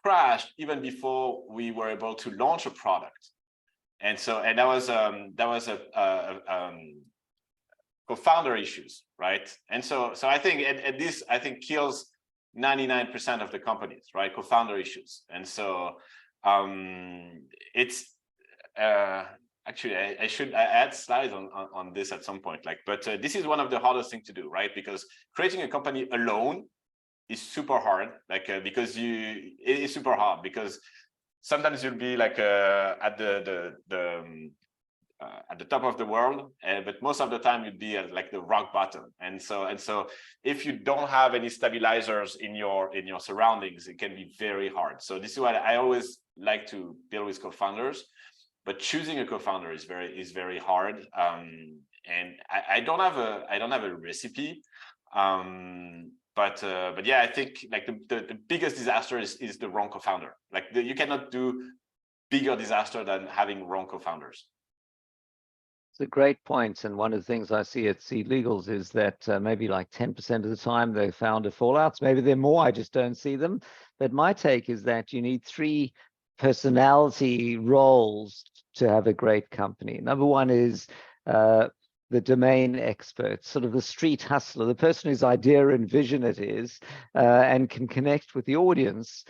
crashed even before we were able to launch a product. And that was co-founder issues, right? And so I think and this I think kills 99% of the companies, right? Co-founder issues. And so it's actually I add slides on this at some point, like, but this is one of the hardest things to do, right? Because creating a company alone is super hard, like, because it is super hard because sometimes you'll be like at the top of the world, but most of the time you'd be at like the rock bottom. And so if you don't have any stabilizers in your surroundings, it can be very hard. So this is what I always like to build with co-founders, but choosing a co-founder is very hard. And I don't have a recipe. But yeah, I think like the biggest disaster is the wrong co-founder. Like, you cannot do bigger disaster than having wrong co-founders. It's a great point, and one of the things I see at SeedLegals is that maybe like 10% of the time the founder fallouts, maybe they're more, I just don't see them. But my take is that you need 3 personality roles to have a great company. Number one is the domain expert, sort of the street hustler, the person whose idea and vision it is, and can connect with the audience.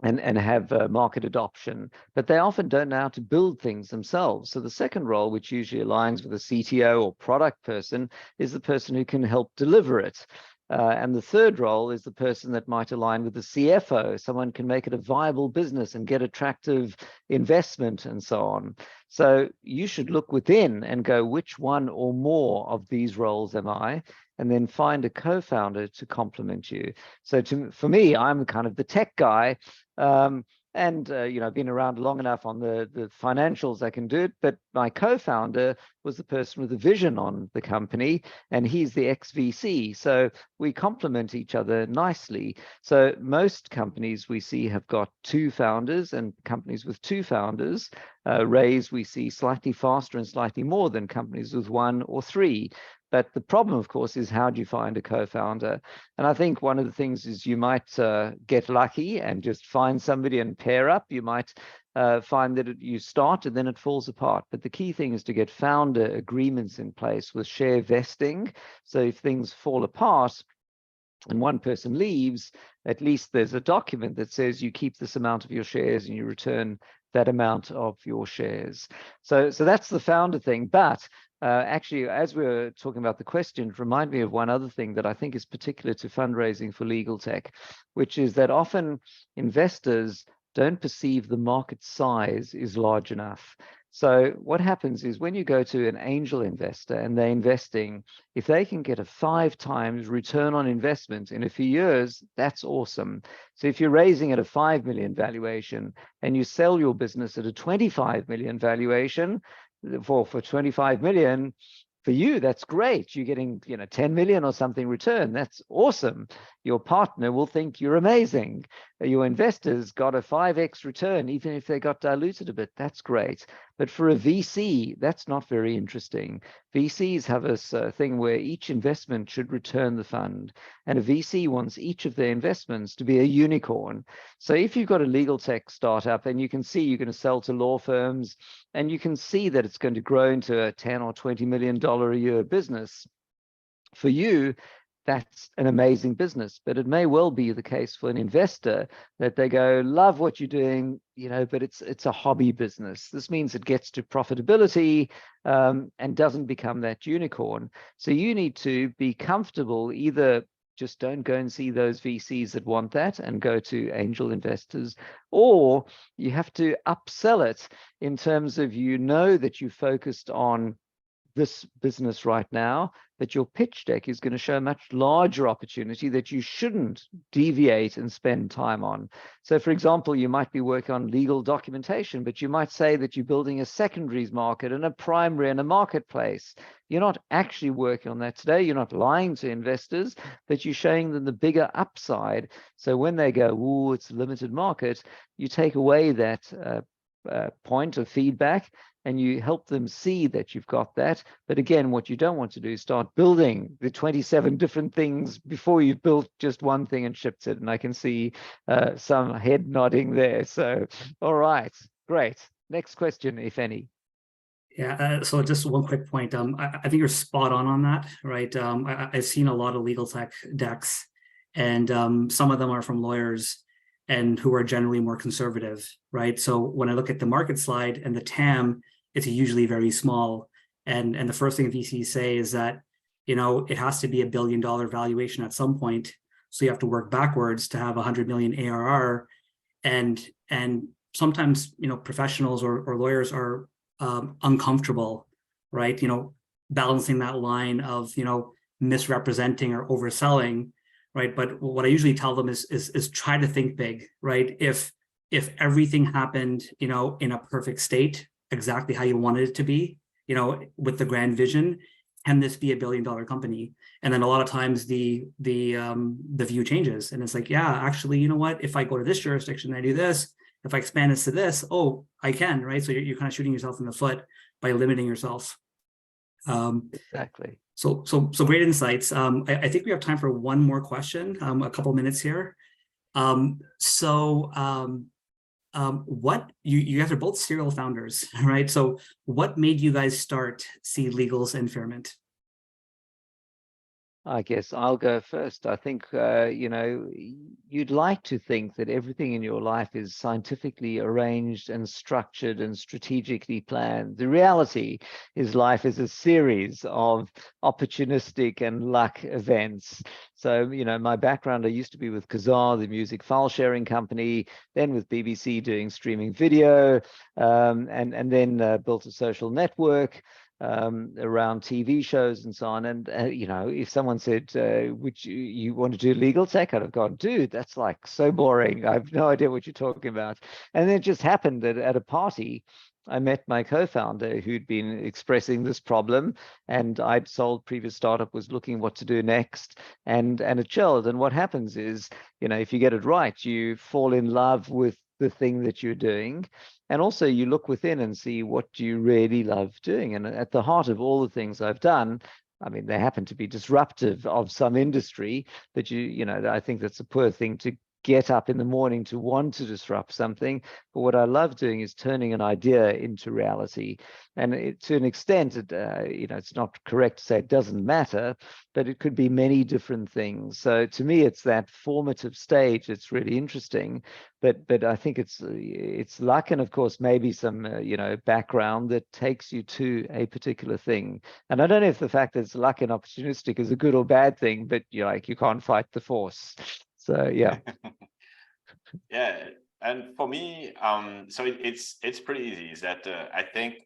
And have market adoption, but they often don't know how to build things themselves. So the second role, which usually aligns with a CTO or product person, is the person who can help deliver it. And the third role is the person that might align with the CFO. Someone can make it a viable business and get attractive investment and so on. So you should look within and go, which one or more of these roles am I? And then find a co-founder to complement you. So for me, I'm kind of the tech guy. You know, I've been around long enough on the financials, I can do it, but my co-founder was the person with the vision on the company, and he's the ex-VC. So we complement each other nicely. So most companies we see have got 2 founders, and companies with 2 founders raise, we see slightly faster and slightly more than companies with 1 or 3. But the problem, of course, is how do you find a co-founder? And I think one of the things is you might get lucky and just find somebody and pair up. You might find that you start and then it falls apart. But the key thing is to get founder agreements in place with share vesting. So if things fall apart and one person leaves, at least there's a document that says you keep this amount of your shares and you return that amount of your shares. So that's the founder thing. But actually, as we were talking about the question, remind me of one other thing that I think is particular to fundraising for legal tech, which is that often investors don't perceive the market size is large enough. So what happens is when you go to an angel investor and they're investing, if they can get a 5 times return on investment in a few years, that's awesome. So if you're raising at a 5 million valuation and you sell your business at a 25 million valuation for 25 million, for you, that's great. You're getting, 10 million or something return. That's awesome. Your partner will think you're amazing. Your investors got a 5x return, even if they got diluted a bit. That's great. But for a VC, that's not very interesting. VCs have this thing where each investment should return the fund. And a VC wants each of their investments to be a unicorn. So if you've got a legal tech startup and you can see you're going to sell to law firms and you can see that it's going to grow into a $10 or $20 million a year business, for you, that's an amazing business. But it may well be the case for an investor that they go, love what you're doing, but it's a hobby business. This means it gets to profitability and doesn't become that unicorn. So you need to be comfortable either just don't go and see those VCs that want that and go to angel investors, or you have to upsell it in terms of, you know, that you focused on this business right now, but your pitch deck is going to show a much larger opportunity that you shouldn't deviate and spend time on. So for example, you might be working on legal documentation, but you might say that you're building a secondaries market and a primary and a marketplace. You're not actually working on that today. You're not lying to investors, but you're showing them the bigger upside. So when they go, "Ooh, it's a limited market," you take away that point of feedback, and you help them see that you've got that. But again, what you don't want to do is start building the 27 different things before you've built just one thing and shipped it. And I can see some head nodding there. So, all right, great. Next question, if any. Yeah, so just one quick point. I think you're spot on that, right? I've seen a lot of legal tech decks, and some of them are from lawyers and who are generally more conservative, right? So when I look at the market slide and the TAM, it's usually very small. And the first thing VCs say is that, you know, it has to be $1 billion valuation at some point. So you have to work backwards to have 100 million ARR. And sometimes, you know, professionals or lawyers are uncomfortable, right? You know, balancing that line of, you know, misrepresenting or overselling, right? But what I usually tell them is try to think big, right? If everything happened, you know, in a perfect state, exactly how you wanted it to be, you know, with the grand vision, can this be $1 billion company? And then a lot of times the view changes, and it's like, yeah, actually, you know what? If I go to this jurisdiction, I do this. If I expand this to this, oh, I can, right? So you're kind of shooting yourself in the foot by limiting yourself. Exactly. So great insights. I think we have time for one more question, a couple minutes here. What you guys are both serial founders, right? So what made you guys start SeedLegals and Fairmint? I guess I'll go first. I think, you know, you'd like to think that everything in your life is scientifically arranged and structured and strategically planned. The reality is life is a series of opportunistic and luck events. So, you know, my background, I used to be with Kazaa, the music file sharing company, then with BBC doing streaming video, and then built a social network around TV shows and so on. And, you know, if someone said, would you want to do legal tech? I'd have gone, dude, that's like so boring. I have no idea what you're talking about. And then it just happened that at a party, I met my co-founder who'd been expressing this problem, and I'd sold previous startup, was looking what to do next, and it chilled. And what happens is, you know, if you get it right, you fall in love with the thing that you're doing. And also you look within and see what do you really love doing. And at the heart of all the things I've done, I mean, they happen to be disruptive of some industry, but you know, I think that's a poor thing to get up in the morning to want to disrupt something. But what I love doing is turning an idea into reality. And to an extent, you know, it's not correct to say it doesn't matter, but it could be many different things. So to me, it's that formative stage that's really interesting. But I think it's luck, and of course maybe some you know, background that takes you to a particular thing. And I don't know if the fact that it's luck and opportunistic is a good or bad thing, but you know, like, you can't fight the force. So yeah. Yeah, and for me, so it's pretty easy. Is that I think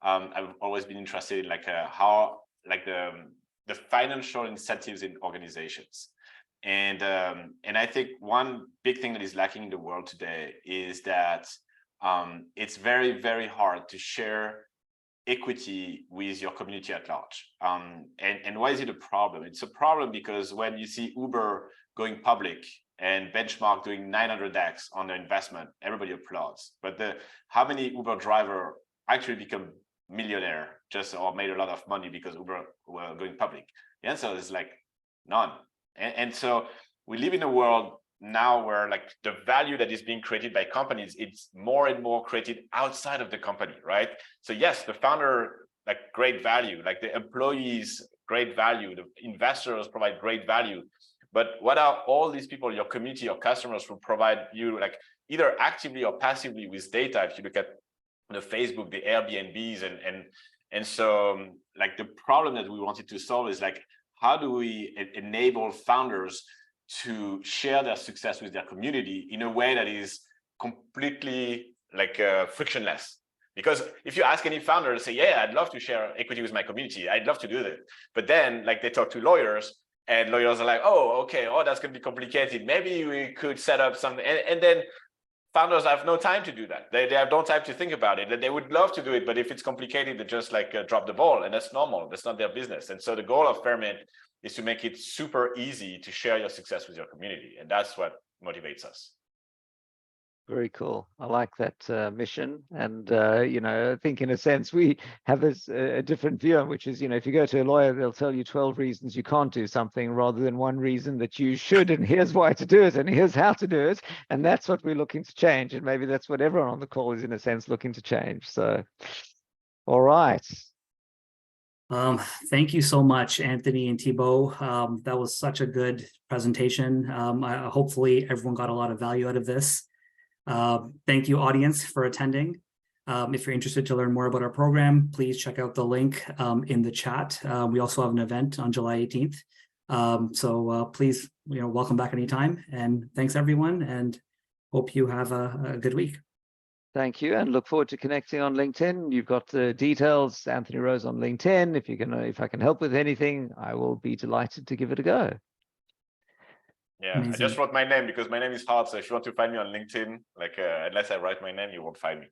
I've always been interested in like how like the financial incentives in organizations, and I think one big thing that is lacking in the world today is that it's very hard to share equity with your community at large. And why is it a problem? It's a problem because when you see Uber going public and Benchmark doing 900x on their investment, everybody applauds. But how many Uber driver actually become millionaire just or made a lot of money because Uber were going public? The answer is like none. And so we live in a world now where like the value that is being created by companies, it's more and more created outside of the company, right? So yes, the founder, like great value, like the employees, great value, the investors provide great value. But what are all these people, your community, your customers, who provide you like either actively or passively with data? If you look at the Facebook, the Airbnbs, and so like the problem that we wanted to solve is like, how do we enable founders to share their success with their community in a way that is completely like frictionless? Because if you ask any founder to say, yeah, I'd love to share equity with my community, I'd love to do that. But then like they talk to lawyers, and lawyers are like, oh, okay, oh, that's going to be complicated. Maybe we could set up something. And then founders have no time to do that. They have no time to think about it. They would love to do it, but if it's complicated, they just like drop the ball, and that's normal. That's not their business. And so the goal of Fairmint is to make it super easy to share your success with your community. And that's what motivates us. Very cool. I like that mission. And, you know, I think in a sense, we have a different view, which is, you know, if you go to a lawyer, they'll tell you 12 reasons you can't do something rather than one reason that you should, and here's why to do it, and here's how to do it. And that's what we're looking to change. And maybe that's what everyone on the call is, in a sense, looking to change. So, all right. Thank you so much, Anthony and Thibault. That was such a good presentation. Hopefully everyone got a lot of value out of this. Thank you, audience, for attending. If you're interested to learn more about our program, please check out the link in the chat. We also have an event on July 18th. So please, you know, welcome back anytime. And thanks, everyone, and hope you have a good week. Thank you, and look forward to connecting on LinkedIn. You've got the details, Anthony Rose on LinkedIn. If I can help with anything, I will be delighted to give it a go. Yeah, amazing. I just wrote my name because my name is hard. So if you want to find me on LinkedIn, like unless I write my name, you won't find me.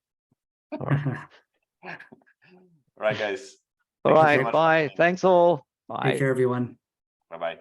All right, all right, guys. All right, bye. Thanks all. Bye. Take care, everyone. Bye-bye.